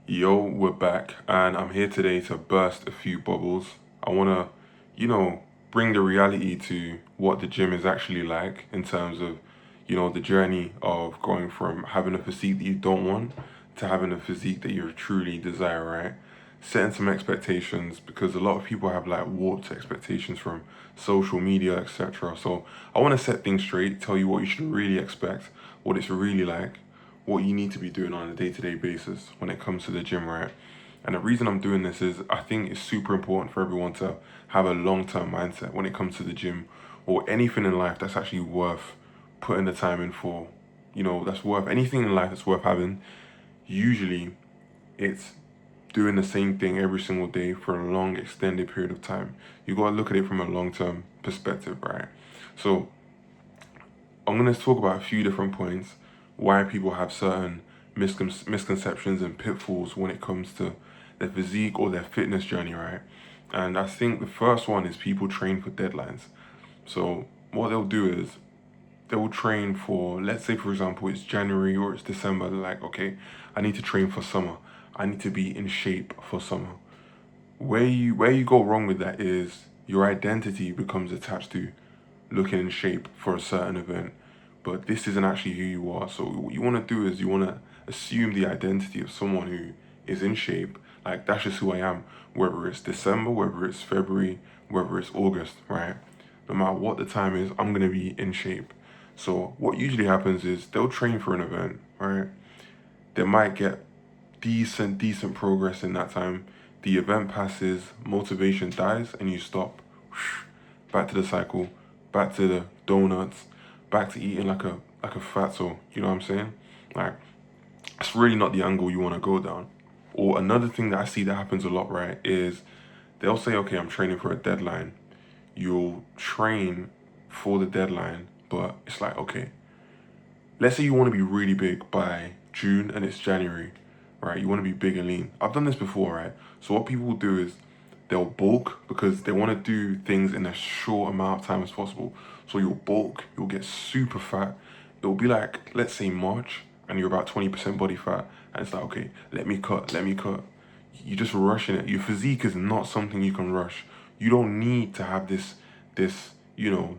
Yo, we're back, and I'm here today to burst a few bubbles. I want to, bring the reality to what the gym is actually like in terms of, the journey of going from having a physique that you don't want to having a physique that you truly desire, right? Setting some expectations because a lot of people have like warped expectations from social media, etc. So I want to set things straight, tell you what you should really expect, what it's really like, what you need to be doing on a day-to-day basis when it comes to the gym, right? And the reason I'm doing this is I think it's super important for everyone to have a long-term mindset when it comes to the gym or anything in life that's actually worth putting the time in for. That's worth anything in life that's worth having. Usually it's doing the same thing every single day for a long extended period of time. You got to look at it from a long-term perspective, right? So I'm going to talk about a few different points why people have certain misconceptions and pitfalls when it comes to their physique or their fitness journey, right? And I think the first one is people train for deadlines. So what they'll do is they will train for, let's say for example, it's January or it's December. They're like, okay, I need to train for summer. I need to be in shape for summer. Where you go wrong with that is your identity becomes attached to looking in shape for a certain event, but this isn't actually who you are. So what you want to do is you want to assume the identity of someone who is in shape. Like that's just who I am, whether it's December, whether it's February, whether it's August, right? No matter what the time is, I'm gonna be in shape. So what usually happens is they'll train for an event, right? They might get decent progress in that time. The event passes, motivation dies, and you stop. Back to the cycle, back to the donuts, back to eating like a fatso. You know what I'm saying? Like it's really not the angle you want to go down. Or another thing that I see that happens a lot, right, is they'll say, okay, I'm training for a deadline. You'll train for the deadline, but it's like, okay, let's say you want to be really big by June and it's January, right? You want to be big and lean. I've done this before, right? So what people will do is they'll bulk because they want to do things in a short amount of time as possible. So you'll bulk, you'll get super fat. It'll be like, let's say March, and you're about 20% body fat, and it's like, okay, let me cut. You're just rushing it. Your physique is not something you can rush. You don't need to have this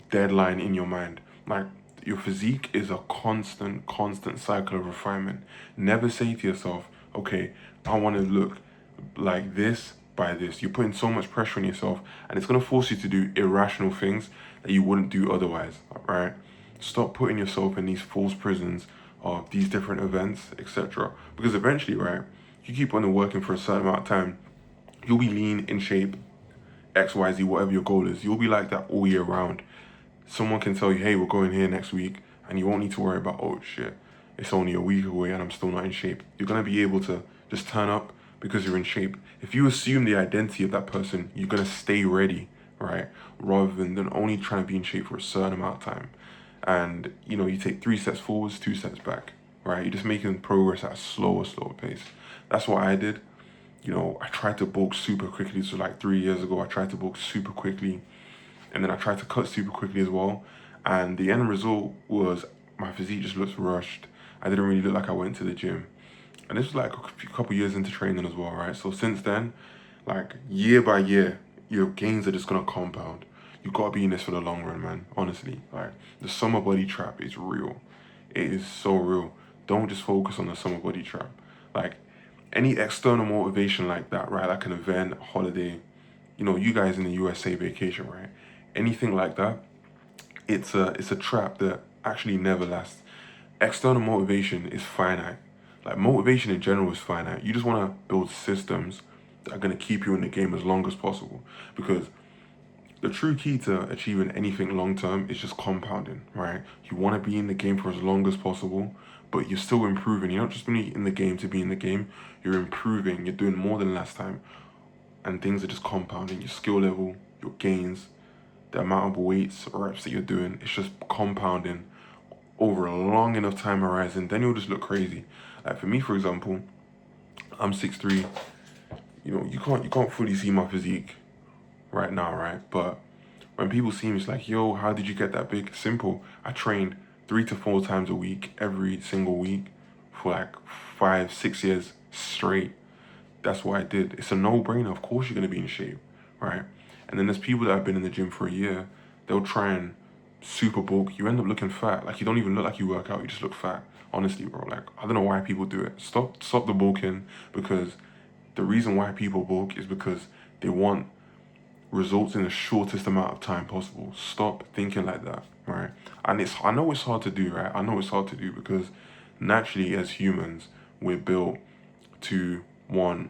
deadline in your mind. Like your physique is a constant cycle of refinement. Never say to yourself, okay, I want to look like this by this. You're putting so much pressure on yourself, and it's gonna force you to do irrational things that you wouldn't do otherwise. Right? Stop putting yourself in these false prisons of these different events, etc. Because eventually, right, you keep on working for a certain amount of time, you'll be lean, in shape, XYZ, whatever your goal is. You'll be like that all year round. Someone can tell you, hey, we're going here next week, and you won't need to worry about, oh shit, it's only a week away and I'm still not in shape. You're gonna be able to just turn up because you're in shape. If you assume the identity of that person, you're gonna stay ready, right? Rather than only trying to be in shape for a certain amount of time. And you take 3 steps forwards, 2 steps back, right? You're just making progress at a slower pace. That's what I did. I tried to bulk super quickly. So like 3 years ago, I tried to bulk super quickly, and then I tried to cut super quickly as well. And the end result was my physique just looks rushed. I didn't really look like I went to the gym. And this was like couple years into training as well, right? So since then, like year by year, your gains are just gonna compound. You gotta be in this for the long run, man. Honestly, like the summer body trap is real. It is so real. Don't just focus on the summer body trap. Like any external motivation like that, right? Like an event, a holiday, you guys in the USA vacation, right? Anything like that, it's a trap that actually never lasts. External motivation is finite. Like motivation in general is finite. You just want to build systems that are going to keep you in the game as long as possible. Because the true key to achieving anything long term is just compounding, right? You want to be in the game for as long as possible, but you're still improving. You're not just being in the game to be in the game. You're improving. You're doing more than last time, and things are just compounding. Your skill level, your gains, the amount of weights or reps that you're doing, it's just compounding over a long enough time horizon. Then you'll just look crazy. Like for me, for example, I'm 6'3". You can't fully see my physique right now, right? But when people see me, it's like, yo, how did you get that big? Simple. I trained 3 to 4 times a week, every single week, for like 5, 6 years straight. that's what I did. It's a no-brainer. Of course you're gonna be in shape, right? And then there's people that have been in the gym for a year. They'll try and super bulk. You end up looking fat. Like you don't even look like you work out. You just look fat. Honestly, bro. Like I don't know why people do it. Stop the bulking, because the reason why people bulk is because they want results in the shortest amount of time possible. Stop thinking like that, right? And I know it's hard to do, right? I know it's hard to do because naturally as humans, we're built to want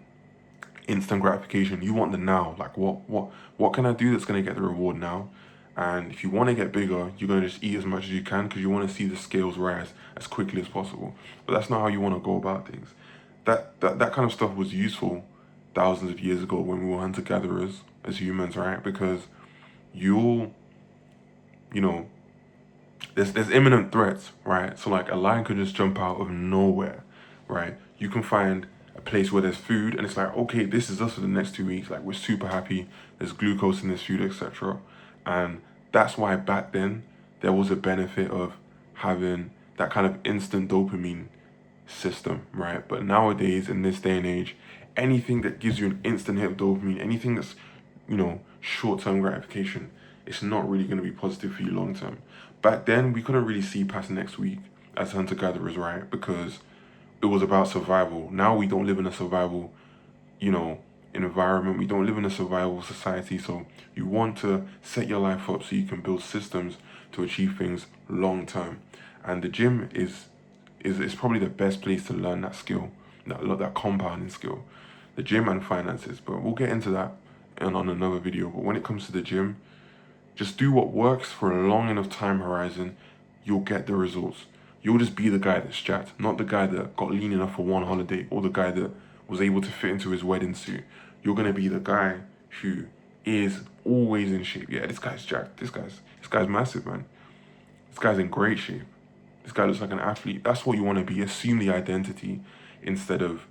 instant gratification. You want the now. Like what can I do that's gonna get the reward now? And if you want to get bigger, you're gonna just eat as much as you can because you want to see the scales rise as quickly as possible. But that's not how you want to go about things. That kind of stuff was useful thousands of years ago when we were hunter gatherers as humans, right? Because you'll, you know, there's imminent threats, right? So like a lion could just jump out of nowhere, right? You can find a place where there's food and it's like, okay, this is us for the next 2 weeks. Like we're super happy. There's glucose in this food, etc. And that's why back then there was a benefit of having that kind of instant dopamine system, right? But nowadays, in this day and age, anything that gives you an instant hit of dopamine, anything that's, short-term gratification, it's not really going to be positive for you long term. Back then, we couldn't really see past next week as hunter-gatherers, right? Because it was about survival. Now we don't live in a survival, you know, environment. We don't live in a survival society. So you want to set your life up so you can build systems to achieve things long term. And the gym is probably the best place to learn that skill, that compounding skill, the gym and finances. But we'll get into that on another video. But when it comes to the gym, just do what works for a long enough time horizon, you'll get the results. You'll just be the guy that's jacked, not the guy that got lean enough for one holiday or the guy that was able to fit into his wedding suit. You're gonna be the guy who is always in shape. Yeah, this guy's jacked. This guy's massive, man. This guy's in great shape. This guy looks like an athlete. That's what you want to be. Assume the identity instead of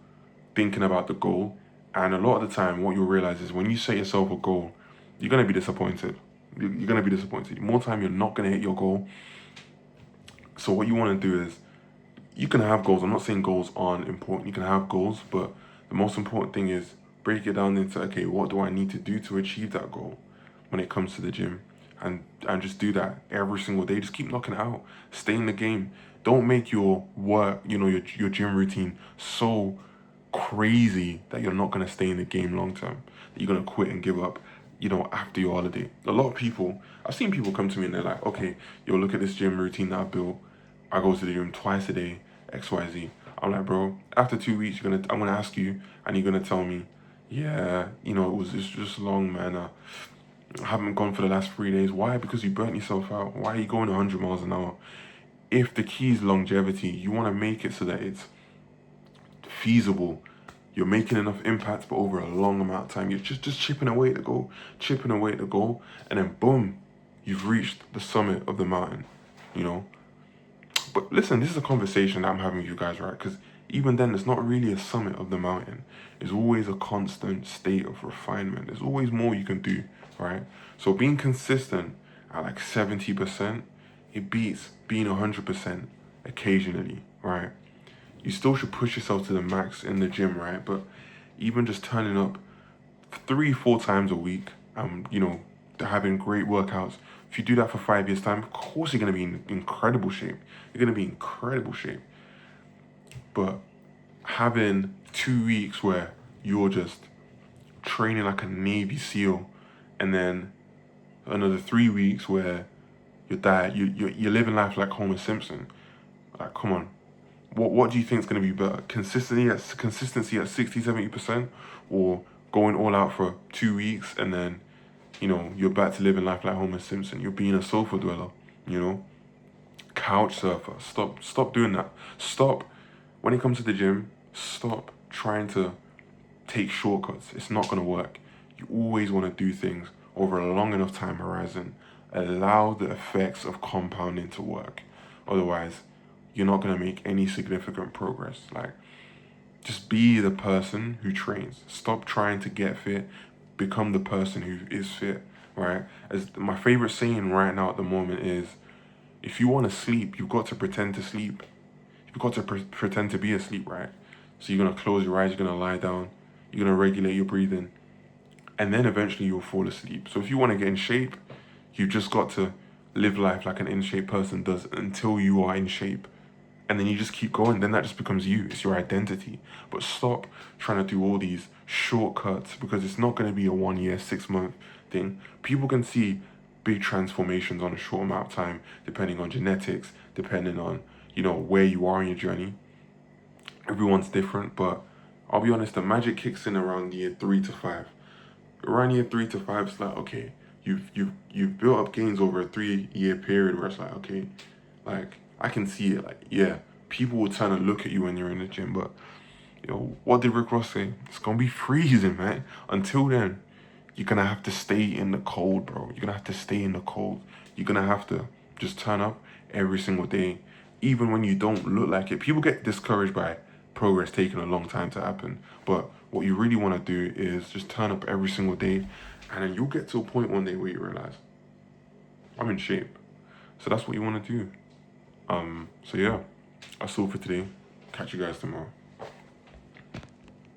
thinking about the goal. And a lot of the time, what you'll realize is when you set yourself a goal, you're going to be disappointed. You're going to be disappointed. More time, you're not going to hit your goal. So what you want to do is, you can have goals. I'm not saying goals aren't important. You can have goals, but the most important thing is break it down into, okay, what do I need to do to achieve that goal when it comes to the gym? And just do that every single day. Just keep knocking it out. Stay in the game. Don't make your work, your gym routine so crazy that you're not gonna stay in the game long term. That you're gonna quit and give up, after your holiday. A lot of people, I've seen people come to me and they're like, okay, look at this gym routine that I built. I go to the gym twice a day, XYZ. I'm like, bro, after 2 weeks, I'm gonna ask you, and you're gonna tell me, yeah, it's just long, man. I haven't gone for the last 3 days. Why? Because you burnt yourself out. Why are you going 100 miles an hour? If the key is longevity, you want to make it so that it's feasible. You're making enough impact, but over a long amount of time. You're just chipping away at the goal, and then boom, you've reached the summit of the mountain, But listen, this is a conversation that I'm having with you guys, right? Because even then, it's not really a summit of the mountain. It's always a constant state of refinement. There's always more you can do, right? So being consistent at like 70%, it beats being 100% occasionally, right? You still should push yourself to the max in the gym, right? But even just turning up 3-4 times a week, having great workouts. If you do that for 5 years' time, of course you're going to be in incredible shape. You're going to be in incredible shape. But having 2 weeks where you're just training like a Navy SEAL, and then another 3 weeks where you're living life like Homer Simpson. Like, come on. What do you think is going to be better? Consistency at 60-70%, or going all out for 2 weeks and then, you're back to living life like Homer Simpson. You're being a sofa dweller, couch surfer. Stop doing that. Stop. When it comes to the gym, stop trying to take shortcuts. It's not going to work. You always want to do things over a long enough time horizon. Allow the effects of compounding to work. Otherwise, you're not going to make any significant progress. Like, just be the person who trains. Stop trying to get fit. Become the person who is fit, right? As my favorite saying right now at the moment is, if you want to sleep, you've got to pretend to sleep. You've got to pretend to be asleep, right? So you're going to close your eyes, you're going to lie down, You're gonna regulate your breathing, and then eventually you'll fall asleep. So if you want to get in shape, you just got to live life like an in shape person does until you are in shape. And then you just keep going, then that just becomes you. It's your identity. But stop trying to do all these shortcuts, because it's not going to be a 1 year, 6 month thing. People can see big transformations on a short amount of time, depending on genetics, depending on, where you are in your journey. Everyone's different, but I'll be honest, the magic kicks in around year 3 to 5. Around year 3 to 5, it's like, okay, you've built up gains over a 3 year period where it's like, okay, like I can see it. Like, yeah, people will turn and look at you when you're in the gym, but what did Rick Ross say? It's gonna be freezing, man. Until then, you're gonna have to stay in the cold, bro. You're gonna have to stay in the cold. You're gonna have to just turn up every single day, even when you don't look like it. People get discouraged by progress taking a long time to happen, but what you really want to do is just turn up every single day, and then you'll get to a point one day where you realize I'm in shape. So that's what you want to do. So yeah, that's all for today. Catch you guys tomorrow.